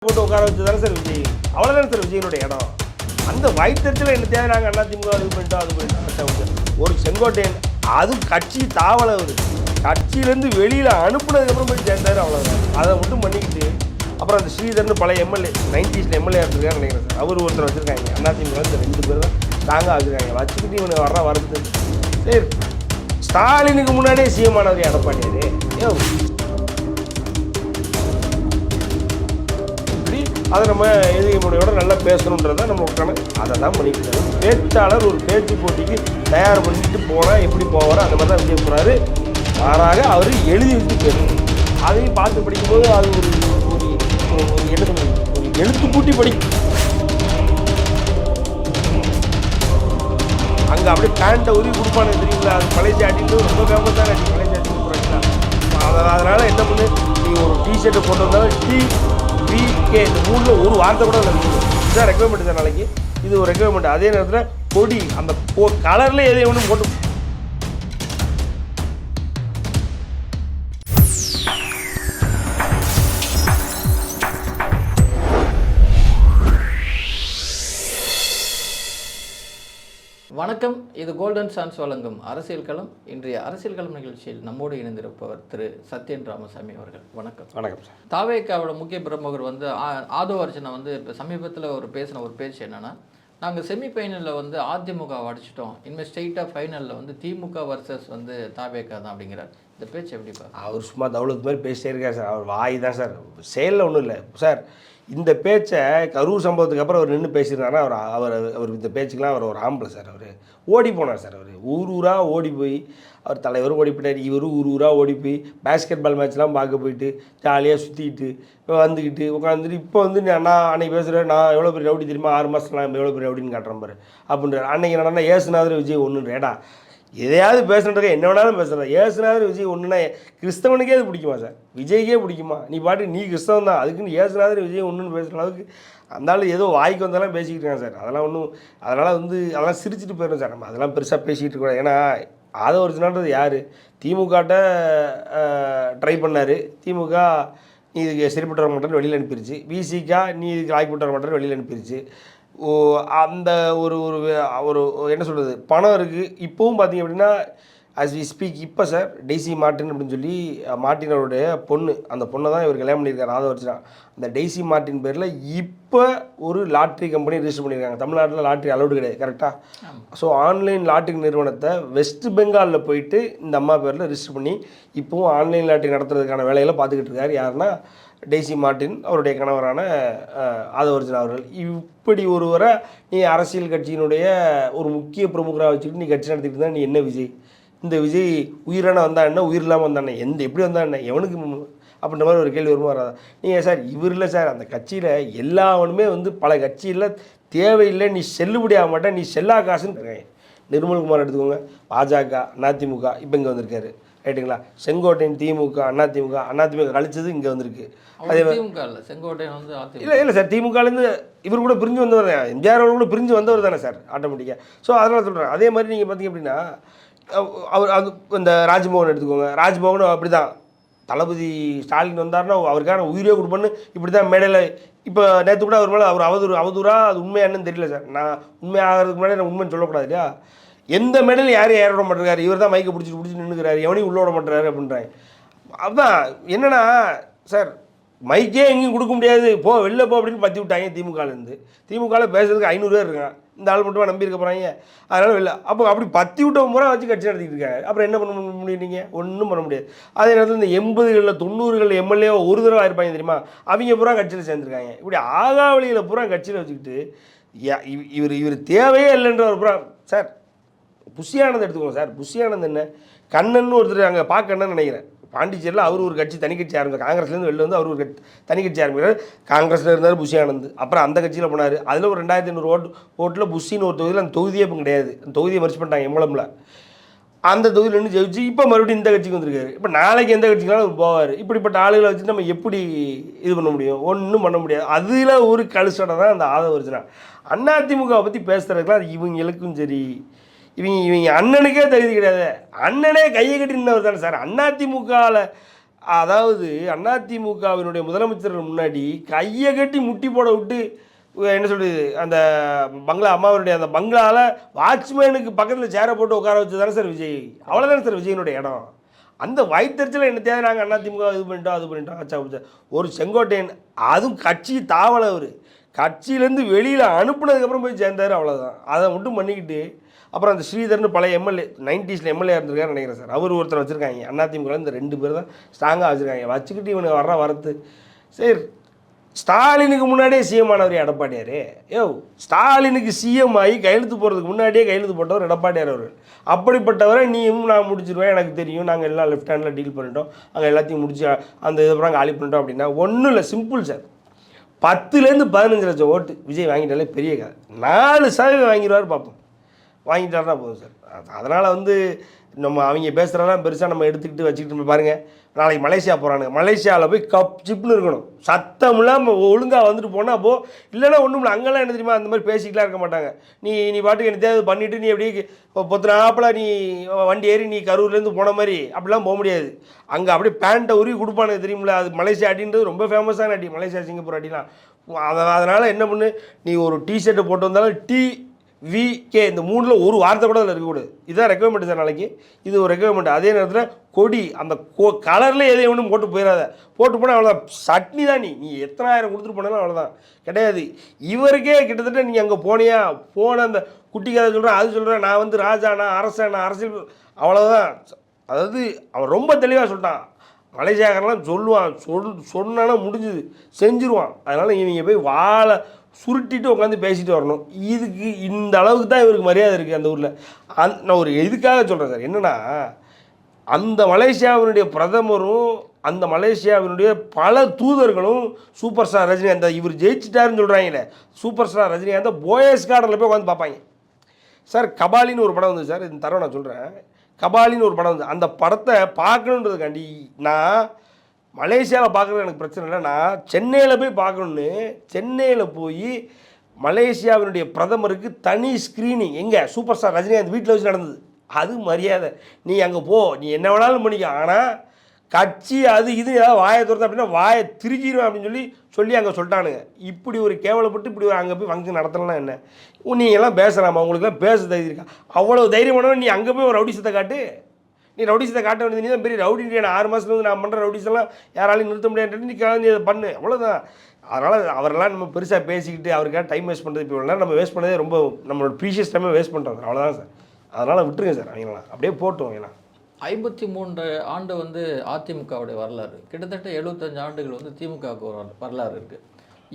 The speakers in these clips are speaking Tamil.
போட்டு உட்கார வச்சு தானே சார் விஜய், அவ்வளோதானே சார் விஜயனுடைய இடம். அந்த வயிற்றுல என்ன தேவை, நாங்கள் அதிமுக அது பண்ணிட்டோம் அது பண்ணிட்டோம். ஒரு செங்கோட்டையன் அது கட்சி தாவலை, ஒரு கட்சியிலேருந்து வெளியில் அனுப்புனதுக்கப்புறம் போய் சேர்ந்தார், அவ்வளோதான். அதை மட்டும் பண்ணிக்கிட்டு அப்புறம் அந்த ஸ்ரீதர்னு பழைய எம்எல்ஏ 90s எம்எல்ஏ இருந்திருக்காரு நினைக்கிறேன் சார், அவர் ஒருத்தர் வச்சுருக்காங்க அதிமுக. இந்த 2 பேர் தான் தாங்க வச்சுருக்காங்க. வச்சுக்கிட்டு இவனை வரது சரி. ஸ்டாலினுக்கு முன்னாடியே சிஎம் ஆனவர் எடப்பாடியாரு. இப்படி அதை நம்ம எதிர்க்க முறையோட நல்லா பேசணுன்றதான் நம்ம கணக்கு. அதை தான் பண்ணிக்கிட்டு பேச்சாளர் ஒரு பேச்சு போட்டிக்கு தயார் பண்ணிட்டு போனால் எப்படி போவாரோ அந்த மாதிரி தான் விஜய் போகிறாரு. மாறாக அவர் எழுதி வச்சு பேசணும். அதையும் பார்த்து படிக்கும்போது அது ஒரு என்ன சொல்றது, ஒரு எழுத்து கூட்டி படிக்கும். அங்கே அப்படியே பேண்ட்டை உதவி கொடுப்பானு தெரியுங்களா, அது மலேசியா அடிட்டு ரொம்ப ஃபேமஸ் தான் அடி மலேசியா அடி கொடுக்குறாங்களா. அதனால் என்ன பண்ணு, நீ ஒரு டிஷர்ட்டை போட்டு வந்தாலும் TVK இந்த 3ல் ஒரு வார்த்தை கூட இல்லை. இதுதான் ரெக்கமெண்ட் சார் நாளைக்கு, இது ஒரு ரெக்கமெண்ட். அதே நேரத்தில் கொடி அந்த கலரில் எதையும் ஒன்று போட்டு. வணக்கம், இது கோல்டன் சான்ஸ் வழங்கும் அரசியல் களம். இன்றைய அரசியல் களம் நிகழ்ச்சியில் நம்மோடு இணைந்திருப்பவர் திரு சத்யன் ராமசாமி அவர்கள். வணக்கம். வணக்கம் சார். தாவேக்காவோட முக்கிய பிரமுகர் ஆதவ அர்ஜுனா இப்போ சமீபத்தில் பேசின ஒரு பேச்சு என்னன்னா, நாங்கள் செமிஃபைனலில் அதிமுக அடிச்சிட்டோம், இனிமேல் ஸ்ட்ரெயிட்டாக ஃபைனலில் திமுக வர்சஸ் தாவேக்கா தான் அப்படிங்கிறார். இந்த பேச்சு எப்படிப்பா? அவர் சும்மா தௌலத்து மாதிரி பேசிட்டே இருக்கார் சார். அவர் வாய் தான் சார், செயலில் ஒன்றும் இல்லை சார். இந்த பேச்சை கரூர் சம்பவத்துக்கு அப்புறம் அவர் நின்று பேசியிருந்தாருன்னா அவர் இந்த பேச்சுக்கெலாம் அவர் ஒரு ஆம்பளை சார். அவர் ஓடி போனார் சார். அவர் ஊராக ஓடி போய், அவர் தலைவர் ஓடி போயிட்டார், இவரும் ஊராக ஓடி போய் பேஸ்கெட் பால் மேட்ச்லாம் பார்க்க போயிட்டு ஜாலியாக சுற்றிக்கிட்டு இப்போ வந்துக்கிட்டு உட்காந்துட்டு இப்போ நான் அன்றைக்கி பேசுகிறேன், நான் எவ்வளோ பெரிய ரவுடி தெரியுமா, 6 மாதம் நான் எவ்வளோ பெரிய ரவுடின்னு காட்டுறேன் பாரு அப்படின்ற. அன்றைக்கி என்னன்னா ஏசுநாதர் விஜய் ஒன்று ஏடா எதையாவது பேசுகிறதுக்கு என்ன வேணாலும் பேசுகிறேன். ஏசுநாதர் விஜய் ஒன்றுனா கிறிஸ்தவனுக்கே அது பிடிக்குமா சார், விஜய்க்கே பிடிக்குமா? நீ பாட்டு நீ கிறிஸ்தவன் தான், அதுக்குன்னு ஏசுநாதர் விஜய் ஒன்றுன்னு பேசுகிற அளவுக்கு அந்தாலும் ஏதோ வாய்க்கு வந்தாலும் பேசிக்கிட்டு இருக்காங்க சார். அதெல்லாம் ஒன்றும், அதனால் அதெல்லாம் சிரிச்சுட்டு போயிடும் சார். நம்ம அதெல்லாம் பெருசாக பேசிக்கிட்டு இருக்கோம். ஏன்னா ஆதவ அர்ஜுனான்றது யார், திமுகட்ட ட்ரை பண்ணார், திமுக நீ இதுக்கு சரிப்பட்டு வர மாட்டேன்னு வெளியில் அனுப்பிடுச்சு, விசிகா நீ இதுக்கு லாய்க்கு வர மாட்டேன்னு வெளியில் அனுப்பிடுச்சு. அந்த ஒரு ஒரு என்ன சொல்கிறது, பணம் இருக்குது. இப்போவும் பார்த்திங்க அப்படின்னா ஆஸ் வி ஸ்பீக் இப்போ சார் டெய்சி மார்ட்டின் அப்படின்னு சொல்லி மார்ட்டினோடைய பொண்ணு, அந்த பொண்ணை தான் இவர் கல்யாணம் பண்ணியிருக்காரு ஆதவ அர்ஜுனா. அந்த டெய்சி மார்ட்டின் பேரில் இப்போ ஒரு லாட்ரி கம்பெனி ரிஜிஸ்டர் பண்ணியிருக்காங்க. தமிழ்நாட்டில் லாட்ரி அலௌடு கிடையாது கரெக்டாக. ஸோ ஆன்லைன் லாட்ரி நிறுவனத்தை வெஸ்ட் பெங்காலில் போயிட்டு இந்த அம்மா பேரில் ரிஜிஸ்டர் பண்ணி இப்போவும் ஆன்லைன் லாட்ரி நடத்துறதுக்கான வேலைகளை பார்த்துக்கிட்டு இருக்காரு. யாருன்னா டெய்சி மார்ட்டின், அவருடைய கணவரான ஆதவ அர்ஜுனா அவர்கள். இப்படி ஒருவரை நீ அரசியல் கட்சியினுடைய ஒரு முக்கிய பிரமுகராக வச்சுக்கிட்டு நீ கட்சி நடத்திட்டு இருந்தால் நீ என்ன விஜய்? இந்த விஜய் உயிரான வந்தா என்ன, உயிர் இல்லாமல் வந்தா என்ன, எப்படி வந்தா என்ன, எவனுக்கு அப்படின்ற மாதிரி ஒரு கேள்வி வருமா வராதா? நீங்கள் சார் இவர் இல்லை சார், அந்த கட்சியில் எல்லாவனுமே பல கட்சியில் தேவையில்லை, நீ செல்லுபடி ஆக மாட்டேன், நீ செல்லா காசுன்னு இருக்காங்க. நிர்மல்குமார் எடுத்துக்கோங்க, பாஜக, அதிமுக, இப்போ இங்கே வந்திருக்காரு ரைட்டுங்களா. செங்கோட்டையன் திமுக, அதிமுக கழிச்சது இங்கே வந்திருக்கு. அதே செங்கோட்டையன் இல்லை சார், திமுகலேருந்து இவர் கூட பிரிஞ்சு வந்தவர் தான், எம்ஜிஆர் கூட பிரிஞ்சு வந்தவர் தானே சார் ஆட்டோமேட்டிக்காக. ஸோ அதனால் சொல்கிறேன். அதே மாதிரி நீங்கள் பார்த்தீங்க அப்படின்னா அவர் அது இந்த ராஜ்மோகன் எடுத்துக்கோங்க, ராஜ்மோகனும் அப்படி தான். தளபதி ஸ்டாலின் வந்தார்னா அவருக்கான உயிரே கொடுப்பேன்னு இப்படி தான் மேடையில். இப்போ நேற்று கூட அவர் மேலே அவர் அவதூறாக அது உண்மையானு தெரியல சார். நான் உண்மையாகிறதுக்கு முன்னாடி நான் உண்மைன்னு சொல்லக்கூடாது இல்லையா. எந்த மேடையில் யாரையும் ஏற விட மாட்டேறாரு, இவர் தான் மைக்கை பிடிச்சி நின்றுக்கிறாரு, எவனையும் உள்ள விட மாட்டேறாரு அப்படின்றாங்க. அதுதான் என்னென்னா சார், மைக்கே எங்கேயும் கொடுக்க முடியாது, போ வெளில போ அப்படின்னு பற்றி விட்டாங்க திமுகலேருந்து. திமுகவில் பேசுறதுக்கு 500 பேர் இருக்கான், இந்த ஆள் மட்டும் நம்பியிருக்க போகிறாங்க, அதனால் வெளில. அப்போ அப்படி பற்றி விட்ட முறை வச்சு கட்சி நடத்திக்கிட்டு இருக்காங்க. அப்புறம் என்ன பண்ண முடியும், நீங்கள் ஒன்றும் பண்ண முடியாது. அதே நேரத்தில் இந்த 80களில் 90களில் எம்எல்ஏ ஒரு தடவை ஆயிருப்பாங்க தெரியுமா, அவங்க பூரா கட்சியில் சேர்ந்துருக்காங்க. இப்படி ஆகாவளியில் பூரா கட்சியில் வச்சுக்கிட்டு இவர் தேவையே இல்லைன்ற ஒரு பூரா சார். புஷியானந்த் எடுத்துக்கோங்க சார். புஷியானந்த் என்ன, கண்ணன் ஒருத்தர் அங்கே பார்க்கணுன்னு நினைக்கிறேன், பாண்டிச்சேரியில் அவர் ஒரு கட்சி தனி கட்சி ஆரம்பித்தார். காங்கிரஸ்லேருந்து வெளில அவர் ஒரு தனி கட்சி ஆரம்பிக்கிறார். காங்கிரஸில் இருந்தார் புஷியானந்த், அப்புறம் அந்த கட்சியில் போனார். அதில் ஒரு 2500 ஓட்டில் புஷின்னு ஒரு தொகுதியில், அந்த தொகுதியே இப்போ கிடையாது, அந்த தொகுதியை மறிச்சு பண்ணிட்டாங்க எம்பளமில். அந்த தொகுதியில் நின்று ஜெயிச்சு இப்போ மறுபடியும் இந்த கட்சிக்கு வந்திருக்காரு. இப்போ நாளைக்கு எந்த கட்சிக்குனாலும் அவர் போவார். இப்படிப்பட்ட ஆளுகளை வச்சுட்டு நம்ம எப்படி இது பண்ண முடியும்? ஒன்றும் பண்ண முடியாது. அதில் ஒரு கலுசடை தான் அந்த ஆதவ அர்ஜுனா. அதிமுகவை பற்றி பேசுகிறதுக்குலாம் அது இவங்களுக்கும் சரி, இவங்க அண்ணனுக்கே தகுதி கிடையாது. அண்ணனே கையை கட்டி நின்றவர் தானே சார். அதிமுகவில் அதாவது அதிமுகவினுடைய முதலமைச்சர் முன்னாடி கையை கட்டி முட்டி போட விட்டு என்ன சொல்கிறது அந்த பங்களா அம்மாவனுடைய அந்த பங்களாவில் வாட்ச்மேனுக்கு பக்கத்தில் சேரை போட்டு உட்கார வச்சு தானே சார் விஜய், அவ்வளோதானே சார் விஜயனுடைய இடம். அந்த வயிற்றுச்சல என்ன தேவை, நாங்கள் அதிமுக இது பண்ணிட்டோம் அது பண்ணிட்டோம் ஆச்சா ஒரு செங்கோட்டையன், அதுவும் கட்சி தாவலை, அவர் கட்சியிலேருந்து வெளியில் அனுப்புனதுக்கப்புறம் போய் சேர்ந்தார், அவ்வளோதான். அதை மட்டும் பண்ணிக்கிட்டு அப்புறம் அந்த ஸ்ரீதர்னு பழைய எம்எல்ஏ 90s எம்எல்ஏ இருந்திருக்காரு நினைக்கிறேன் சார், அவர் ஒருத்தர் வச்சுருக்காங்க அதிமுக. இந்த 2 பேர் தான் ஸ்ட்ராங்காக வச்சுருக்காங்க. வச்சுக்கிட்டு இவனுக்கு வரத்து சரி. ஸ்டாலினுக்கு முன்னாடியே சிஎம் ஆனவர் எடப்பாடியார். ஸ்டாலினுக்கு சிஎம் ஆகி கையெழுத்து போகிறதுக்கு முன்னாடியே கையெழுத்து போட்டவர் எடப்பாடியார் அவர். அப்படிப்பட்டவரை நீயும் நான் முடிச்சிருவேன், எனக்கு தெரியும், நாங்கள் எல்லாம் லெஃப்ட் ஹேண்டில் டீல் பண்ணிட்டோம், அங்கே எல்லாத்தையும் முடிச்சு அந்த இதுக்கப்புறம் காலி பண்ணிட்டோம் அப்படின்னா ஒன்றும் இல்லை, சிம்பிள் சார். 10லேருந்து 15 லட்சம் ஓட்டு விஜய் வாங்கிட்டாலே பெரிய கதை. 4% வாங்கிடுவார் பார்ப்போம், வாங்கிட்டாருன்னா போதும் சார். அதனால் நம்ம அவங்க பேசுகிறதெல்லாம் பெருசாக நம்ம எடுத்துக்கிட்டு வச்சுக்கிட்டு பாருங்கள். நாளைக்கு மலேசியா போகிறானுங்க, மலேசியாவில் போய் கப் சிப்னு இருக்கணும், சத்தம்லாம் ஒழுங்காக வந்துட்டு போனால் போ. இல்லைன்னா ஒன்றும் இல்லை, அங்கெல்லாம் என்ன தெரியுமா அந்த மாதிரி பேசிக்கலாம் இருக்க மாட்டாங்க. நீ பாட்டுக்கு என்ன தேவை பண்ணிவிட்டு நீ எப்படி பொத்துனாப்பில் நீ வண்டி ஏறி நீ கரூர்லேருந்து போன மாதிரி அப்படிலாம் போக முடியாது. அங்கே அப்படியே பேண்ட்டை உருவி கொடுப்பானுங்க தெரியுமில்ல. அது மலேசியா அடின்றது ரொம்ப ஃபேமஸான அடி, மலேசியா சிங்கப்பூர் அடிலாம். அதனால் என்ன பண்ணு, நீ ஒரு டிஷர்ட்டை போட்டு வந்தாலும் VK இந்த 3ல் ஒரு வார்த்தை கூட அதில் இருக்கக்கூடாது. இதுதான் ரெக்கமெண்ட் சார் நாளைக்கு, இது ஒரு ரெக்கமெண்ட். அதே நேரத்தில் கொடி அந்த கலரில் எதையும் ஒன்றும் போட்டு போயிடாத, போட்டு போனால் அவ்வளோதான், சட்னி தான். நீ எத்தனை ஆயிரம் கொடுத்துட்டு போனாலும் அவ்வளோதான், கிடையாது. இவருக்கே கிட்டத்தட்ட நீ அங்கே போனியா, போன அந்த குட்டி கதை சொல்கிறேன், அது சொல்கிறேன், நான் ராஜா, நான் அரசன், நான் அரசியல், அவ்வளோதான். அதாவது அவன் ரொம்ப தெளிவாக சொல்லிட்டான். மலேசியாக்காரெல்லாம் சொல்லுவான், சொன்னானா முடிஞ்சுது, செஞ்சுருவான். அதனால் இவங்க போய் வாழை சுருட்டிட்டு உட்காந்து பேசிட்டு வரணும். இதுக்கு இந்த அளவுக்கு தான் இவருக்கு மரியாதை இருக்குது அந்த ஊரில். நான் ஒரு இதுக்காக சொல்கிறேன் சார், என்னென்னா அந்த மலேசியாவினுடைய பிரதமரும் அந்த மலேசியாவினுடைய பல தூதர்களும் சூப்பர் ஸ்டார் ரஜினிகாந்த், இவர் ஜெயிச்சிட்டாருன்னு சொல்கிறாங்களே, சூப்பர் ஸ்டார் ரஜினிகாந்த் போயஸ் கார்டனில் போய் உட்காந்து பார்ப்பாங்க சார். கபாலின்னு ஒரு படம் வந்து சார், இந்த தரம் நான் சொல்கிறேன், கபாலின்னு ஒரு படம் வந்து, அந்த படத்தை பார்க்கணுன்றதுக்காண்டி நான் மலேசியாவில் பார்க்குறது எனக்கு பிரச்சனை இல்லை, நான் சென்னையில் போய் பார்க்கணுன்னு சென்னையில் போய் மலேசியாவினுடைய பிரதமருக்கு தனி ஸ்க்ரீனிங் எங்கே சூப்பர் ஸ்டார் ரஜினிகாந்த் வீட்டில் வச்சு நடந்தது. அது மரியாதை. நீ அங்கே போ, நீ என்ன வேணாலும் பண்ணிக்க, ஆனால் கட்சி அது இது ஏதாவது வாயை துறந்த அப்படின்னா வாயை திருச்சிடுவேன் அப்படின்னு சொல்லி அங்கே சொல்லிட்டானுங்க. இப்படி ஒரு கேவலப்பட்டு இப்படி ஒரு அங்கே போய் ஃபங்க்ஷன் நடத்தலாம் என்ன, நீங்கள் எல்லாம் பேசுகிறாமா, உங்களுக்குலாம் பேச தைரியம் இருக்கா? அவ்வளோ தைரியம் பண்ணணும். நீ அங்கே போய் ஒரு ரவுடிசத்தை காட்டு, நீ ரவுடிசத்தை காட்ட வேண்டியது, நீ தான் பெரிய ரவுடி. 6 மாதத்துலேருந்து நான் பண்ணுற ரவுடிஸெல்லாம் யாராலையும் நிறுத்த முடியாது, நீ கலந்து இதை பண்ணு, அவ்வளோதான். அதனால் அவரெல்லாம் நம்ம பெருசாக பேசிக்கிட்டு அவருக்காக டைம் வேஸ்ட் பண்ணுறது இப்போ நம்ம வேஸ்ட் பண்ணதே ரொம்ப நம்மளோட ப்ரீஷியஸ் டைமே வேஸ்ட் பண்ணுறோம் சார், அவ்வளோதான் சார். அதனால் விட்டுருங்க சார், அவங்களாம் அப்படியே போட்டோம். ஏன்னா 53 ஆண்டு அதிமுகவுடைய வரலாறு, கிட்டத்தட்ட 75 ஆண்டுகள் திமுகவுக்கு ஒரு வரலாறு இருக்குது.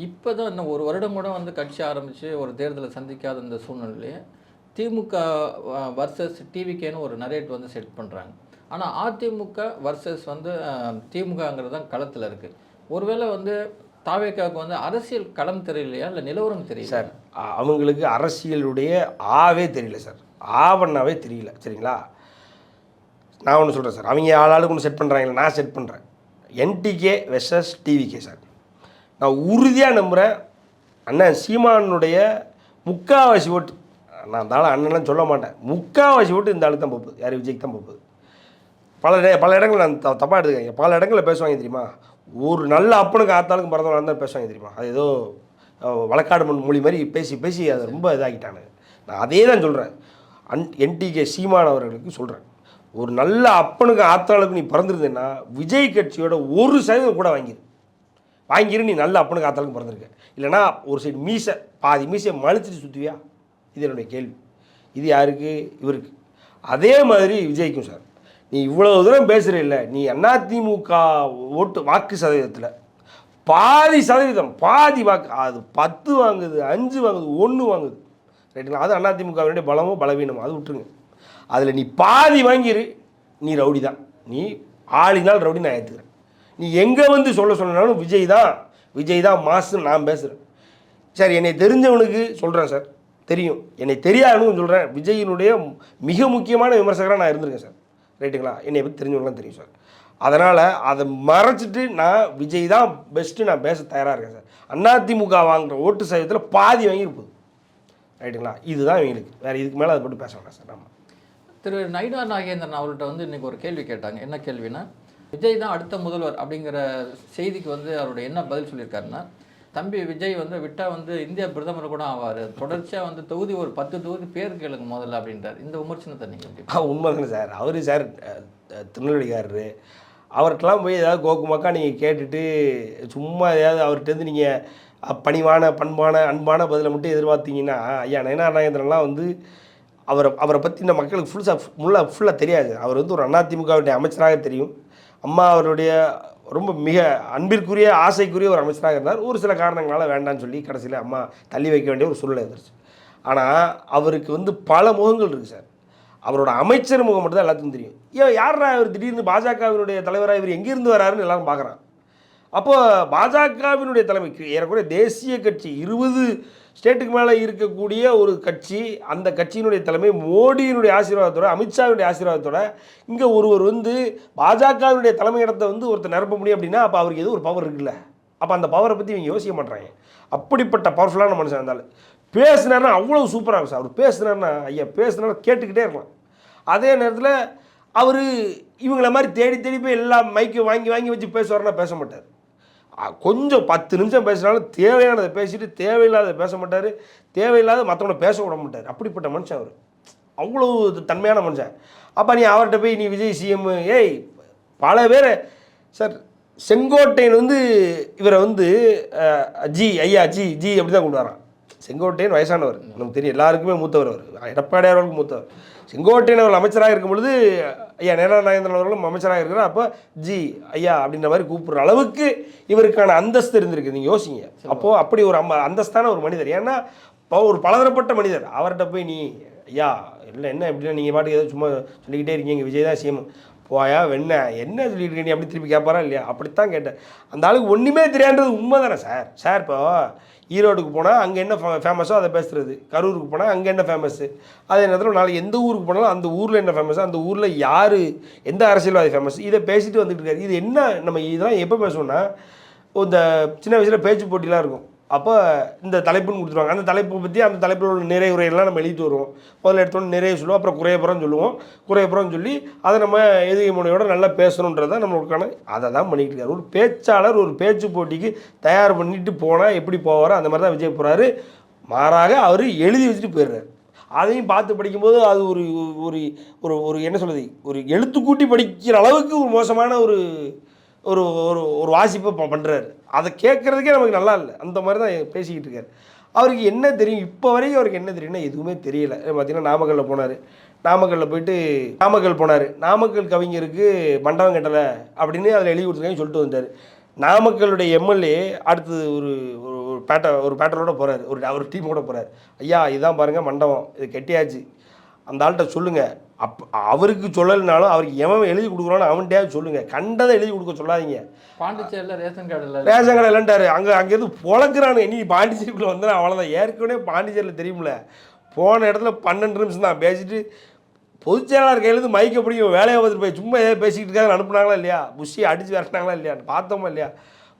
இப்போ தான் இன்னும் ஒரு வருடம் கூட கட்சி ஆரம்பித்து ஒரு தேர்தலை சந்திக்காத இந்த சூழ்நிலையே திமுக வர்சஸ் டிவிகேன்னு ஒரு நரேட் செட் பண்ணுறாங்க. ஆனால் அதிமுக வர்சஸ் திமுகங்கிறது தான் களத்தில் இருக்குது. ஒருவேளை தாவேக்காவுக்கு அரசியல் களம் தெரியலையா, இல்லை நிலவரம் தெரியல சார்? அவங்களுக்கு அரசியலுடைய ஆவே தெரியல சார், ஆவண்ணாவே தெரியல, சரிங்களா? நான் ஒன்று சொல்கிறேன் சார், அவங்க ஆளாளுக்கு ஒன்று செட் பண்ணுறாங்களே, நான் செட் பண்ணுறேன். NTK versus TVK sir. நான் உறுதியாக நம்புகிறேன், அண்ணன் சீமானுடைய முக்கால்வாசி ஓட்டு, நான் தானே அண்ணன்லாம் சொல்ல மாட்டேன், முக்கால்வாசி ஓட்டு இந்த ஆளுக்கு தான் போகுது, யார் விஜய்க்கு தான் போகுது. பல இடங்கள் நான் தப்பாக எடுத்துக்காங்க, பல இடங்களில் பேசுவாங்க தெரியுமா, ஒரு நல்ல அப்பனுக்கு ஆத்தாளுக்கும் பிறந்தவங்க தான் பேசுவாங்க தெரியுமா, அது ஏதோ வழக்காடு மொழி மாதிரி பேசி அதை ரொம்ப இதாகிட்டானு. நான் அதே தான் சொல்கிறேன், NTK சீமான் அவர்களுக்கு சொல்கிறேன், ஒரு நல்ல அப்பனுக்கு ஆத்தாளுக்கு நீ பிறந்திருந்தேன்னா விஜய் கட்சியோட 1% கூட வாங்கிரு, நீ நல்ல அப்பனுக்கு ஆத்தாளுக்கு பிறந்திருக்க. இல்லைனா ஒரு சைடு மீசை பாதி மீசையை மலிச்சிட்டு சுற்றுவியா? இது என்னுடைய கேள்வி. இது யாருக்கு? இவருக்கு. அதே மாதிரி விஜய்க்கும் சார், நீ இவ்வளோ தூரம் பேசுகிற இல்லை, நீ அதிமுக ஓட்டு வாக்கு சதவீதத்தில் பாதி வாக்கு, அது 10 வாங்குது, 5 வாங்குது, 1 வாங்குது, ரைட்டுங்களா? அது அதிமுகவினுடைய பலமோ பலவீனமோ, அது விட்டுருங்க. அதில் நீ பாதி வாங்கிரு, நீ ரவுடி தான், நீ ஆளினால் ரவுடி நான் ஏற்றுக்கிறேன். நீ எங்கே சொல்ல சொன்னாலும் விஜய் தான் மாசுன்னு நான் பேசுகிறேன். சார், என்னை தெரிஞ்சவனுக்கு சொல்கிறேன் சார், தெரியும், என்னை தெரியாதுன்னு சொல்கிறேன், விஜயினுடைய மிக முக்கியமான விமர்சகராக நான் இருந்திருக்கேன் சார், ரைட்டுங்களா? என்னை பற்றி தெரிஞ்சவங்களாம் தெரியும் சார். அதனால் அதை மறைச்சிட்டு நான் விஜய் தான் பெஸ்ட்டு நான் பேச தயாராக இருக்கேன் சார். அதிமுக வாங்குகிற ஓட்டு சதவீதத்தில் பாதி வாங்கியிருப்போது, ரைட்டுங்களா? இதுதான் இவங்களுக்கு, வேறு இதுக்கு மேலே அதை மட்டும் பேச வேண்டாம் சார். நம்ம திரு நயினார் நாகேந்திரன் அவர்கிட்ட இன்றைக்கி ஒரு கேள்வி கேட்டாங்க. என்ன கேள்வினா, விஜய் தான் அடுத்த முதல்வர் அப்படிங்கிற செய்திக்கு வந்து அவருடைய என்ன பதில் சொல்லியிருக்காருன்னா, தம்பி விஜய் வந்து விட்டா வந்து இந்திய பிரதமர் கூட ஆவார், தொடர்ச்சியாக வந்து தொகுதி ஒரு 10 தொகுதி பேர் கேளுங்க முதல்ல அப்படின்றார். இந்த விமர்சனத்தை நீங்கள் எப்படி? உண்மைதானே சார். அவரு சார் திருநெல்வேலிக்காரரு. அவர்கிட்டலாம் போய் ஏதாவது கோக்குமாக்கா நீங்கள் கேட்டுட்டு சும்மா ஏதாவது அவர்கிட்டருந்து நீங்கள் பணிவான பண்பான அன்பான பதிலை மட்டும் எதிர்பார்த்தீங்கன்னா, ஐயா நயனார் நாகேந்திரன்லாம் வந்து அவரை பற்றி இந்த மக்களுக்கு ஃபுல்லாக தெரியாது. அவர் வந்து ஒரு அதிமுகவுடைய அமைச்சராக தெரியும். அம்மா அவருடைய ரொம்ப மிக அன்பிற்குரிய ஆசைக்குரிய ஒரு அமைச்சராக இருந்தார். ஒரு சில காரணங்களால் வேண்டான்னு சொல்லி கடைசியில் அம்மா தள்ளி வைக்க வேண்டிய ஒரு சூழ்நிலை இருந்துச்சு. ஆனால் அவருக்கு வந்து பல முகங்கள் இருக்குது சார். அவரோட அமைச்சர் முகம் மட்டும் தான் எல்லாத்துக்கும் தெரியும். யாரா இவர் திடீர்னு பாஜகவினுடைய தலைவராக இவர் எங்கேருந்து வராருன்னு எல்லாரும் பார்க்குறான். அப்போ பாஜகவினுடைய தலைமைக்கு ஏறக்குறைய தேசிய கட்சி 20 ஸ்டேட்டுக்கு மேலே இருக்கக்கூடிய ஒரு கட்சி, அந்த கட்சியினுடைய தலைமை மோடியினுடைய ஆசீர்வாதத்தோட, அமித்ஷாவினுடைய ஆசீர்வாதத்தோட இங்கே ஒருவர் வந்து பாஜகவினுடைய தலைமையிடத்தை வந்து ஒருத்தர் நிரப்ப முடியும் அப்படின்னா அப்போ அவருக்கு ஏதோ ஒரு பவர் இருக்குல்ல. அப்போ அந்த பவரை பற்றி இவங்க யோசிக்க மாட்டாங்க. அப்படிப்பட்ட பவர்ஃபுல்லான மனுஷன் இருந்தாலும் பேசுனார்னா அவ்வளோ சூப்பராக இருக்கும் சார். அவர் பேசுனார்னா ஐயா பேசுனார் கேட்டுக்கிட்டே இருக்கலாம். அதே நேரத்தில் அவர் இவங்கள மாதிரி தேடி தேடி போய் எல்லா மைக்கு வாங்கி வாங்கி வச்சு பேசுவார்னா பேச மாட்டார். கொஞ்சம் 10 நிமிஷம் பேசினாலும் தேவையானதை பேசிட்டு தேவையில்லாத பேச மாட்டார். தேவையில்லாத மற்றவங்கள பேச விட மாட்டார். அப்படிப்பட்ட மனுஷன் அவர். அவ்வளோ தன்மையான மனுஷன். அப்போ நீ அவர்கிட்ட போய் நீ விஜய் சிஎம் பல பேர் சார் செங்கோட்டையன் வந்து இவரை வந்து ஜி ஐயா ஜி ஜி அப்படி தான் கொண்டு வரான். செங்கோட்டையன் வயசானவர், நமக்கு தெரியும், எல்லாருக்குமே மூத்தவர். அவர் எடப்பாடியார் அவர்களுக்கு மூத்தவர். செங்கோட்டையன் அவர்கள் அமைச்சராக இருக்கும் பொழுது ஐயா நயனார் நாகேந்திரன் அவர்களும் அமைச்சராக இருக்கிறார். அப்போ ஜி ஐயா அப்படின்ற மாதிரி கூப்பிட்ற அளவுக்கு இவருக்கான அந்தஸ்து இருந்திருக்கு. நீங்கள் யோசிங்க. அப்போது அப்படி ஒரு அந்தஸ்தான ஒரு மனிதர். ஏன்னா இப்போ ஒரு பலதரப்பட்ட மனிதர். அவர்கிட்ட போய் நீ ஐயா இல்லை என்ன எப்படின்னா நீங்கள் பாட்டுக்கு ஏதோ சும்மா சொல்லிக்கிட்டே இருக்கீங்க விஜய் தான் சிஎம் போயா என்ன சொல்லிட்டு இருக்க நீ அப்படி திருப்பி கேட்பாரா இல்லையா? அப்படித்தான் கேட்டேன். அந்த ஆளுக்கு ஒன்றுமே தெரியான்றது உண்மை தானே சார். இப்போ ஈரோடுக்கு போனால் அங்கே என்ன ஃபேமஸோ அதை பேசுகிறது, கரூருக்கு போனால் அங்கே என்ன ஃபேமஸ்ஸு, அதே நேரத்தில் நாளைக்கு எந்த ஊருக்கு போனாலும் அந்த ஊரில் என்ன ஃபேமஸோ, அந்த ஊரில் யார் எந்த அரசியல்வாதி ஃபேமஸ், இதை பேசிட்டு வந்துட்டு இருக்காரு. இது என்ன நம்ம இதெல்லாம் எப்போ பேசுவோம்னா இந்த சின்ன வயசில் பேச்சு போட்டிலாம் இருக்கும். அப்போ இந்த தலைப்புன்னு கொடுத்துருவாங்க. அந்த தலைப்பை பற்றி அந்த தலைப்பில் உள்ள நிறைய உரையெல்லாம் நம்ம எழுதிட்டு வருவோம். முதல்ல எடுத்தோன்னு நிறைய சொல்லுவோம், அப்புறம் குறையப்புறம் சொல்லுவோம். குறையப்புறம் சொல்லி அதை நம்ம எதிர்கை முனையோட நல்லா பேசணுன்றது தான் நம்மளுக்கான அதை தான் பண்ணிக்கிட்டு இருக்காரு. ஒரு பேச்சாளர் ஒரு பேச்சு போட்டிக்கு தயார் பண்ணிட்டு போனால் எப்படி போவாரோ அந்த மாதிரி தான் விஜய் போகிறாரு. மாறாக அவர் எழுதி வச்சுட்டு போயிடுறாரு. அதையும் பார்த்து படிக்கும்போது அது ஒரு ஒரு ஒரு என்ன சொல்லுது, ஒரு எழுத்துக்கூட்டி படிக்கிற அளவுக்கு ஒரு மோசமான ஒரு ஒரு ஒரு வாசிப்பை பண்ணுறாரு. அதை கேட்குறதுக்கே நமக்கு நல்லா இல்லை. அந்த மாதிரி தான் பேசிக்கிட்டு இருக்காரு. அவருக்கு என்ன தெரியும் இப்போ வரைக்கும்? அவருக்கு என்ன தெரியும்னா எதுவுமே தெரியல. பார்த்தீங்கன்னா நாமக்கல்லில் போனார். நாமக்கல்லில் போயிட்டு நாமக்கல் கவிஞருக்கு மண்டபம் கட்டலை அப்படின்னு அதில் எழுதி கொடுத்துருக்காங்க சொல்லிட்டு வந்தார். நாமக்கலுடைய எம்எல்ஏ அடுத்தது ஒரு பேட்டரோட போகிறார். ஒரு டீமோட போகிறார். ஐயா இதுதான் பாருங்கள் மண்டபம், இது கெட்டியாச்சு, அந்த ஆள்கிட்ட சொல்லுங்கள். அவருக்கு சொல்லலைனாலும் அவருக்கு எவன் எழுதி கொடுக்குறானோ அவன்கிட்டயாவது சொல்லுங்கள். கண்டதை எழுதி கொடுக்க சொல்லாதீங்க. பாண்டிச்சேரியில் ரேஷன் கடை இல்லைன்ட்டாரு. அங்கேருந்து பொழக்கிறானு. நீ பாண்டிச்சேரிக்குள்ளே வந்தா அவ்வளோதான். ஏற்கனவே பாண்டிச்சேரியில் தெரியுமில்ல, போன இடத்துல 12 நிமிஷம் தான் பேசிட்டு பொதுச் செயலாளர் கையிலேருந்து மைக்க பிடிக்கும் வேலையை பார்த்துட்டு போய் சும்மா ஏதாவது பேசிக்கிட்டு இருக்காங்க. அனுப்புனாங்களா இல்லையா? புஷி அடித்து விரட்டினாங்களா இல்லையா? பார்த்தோமா இல்லையா?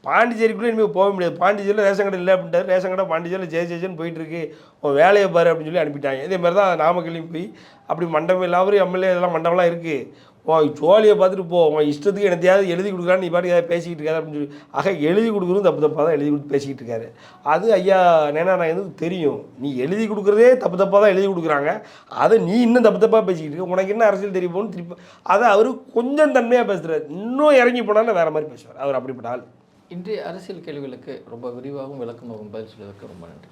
பாண்டிச்சேரிக்குள்ளே இனிமேல் போக முடியாது. பாண்டிச்சேரியில் ரேஷன் கடை இல்லை அப்படின்ட்டார். ரேஷன் கடை பாண்டிச்சேரியில் ஜெயிச்சேன்னு போயிட்டுருக்கு, உன் வேலையை பாரு அப்படின்னு சொல்லி அனுப்பிட்டாங்க. இதே மாதிரி தான் நாமக்கல்லையும் போய் அப்படி மண்டபம் இல்லாமல் எம்எல்ஏ இதெல்லாம் மண்டபம்லாம் இருக்குது. உன் ஜோலியை பார்த்துட்டு போ, உன் இஷ்டத்துக்கு எனத்தையாவது எழுதி கொடுக்குறான்னு நீ பாட்டு ஏதாவது பேசிக்கிட்டு இருக்காது அப்படின்னு சொல்லி. ஆக எழுதி கொடுக்குறது தப்பாக தான் எழுதி கொடுத்து பேசிக்கிட்டு இருக்காரு. அது ஐயா நயனார் நாகேந்திரனுக்கு தெரியும். நீ எழுதி கொடுக்குறதே தப்பாக தான் எழுதி கொடுக்குறாங்க, அதை நீ இன்னும் தப்பாக பேசிக்கிட்டு இருக்க, உனக்கு என்ன அரசியல் தெரிய போகணும்னு திருப்பி அதை அவர் கொஞ்சம் தன்மையாக பேசுகிறார். இன்னும் இறங்கி போனாலும் வேறு மாதிரி பேசுவார். அவர் அப்படிப்பட்ட ஆள். இன்றைய அரசியல் கேள்விகளுக்கு ரொம்ப விரிவாகவும் விளக்கமாகவும் பதில் சொல்வதற்கு ரொம்ப நன்றி.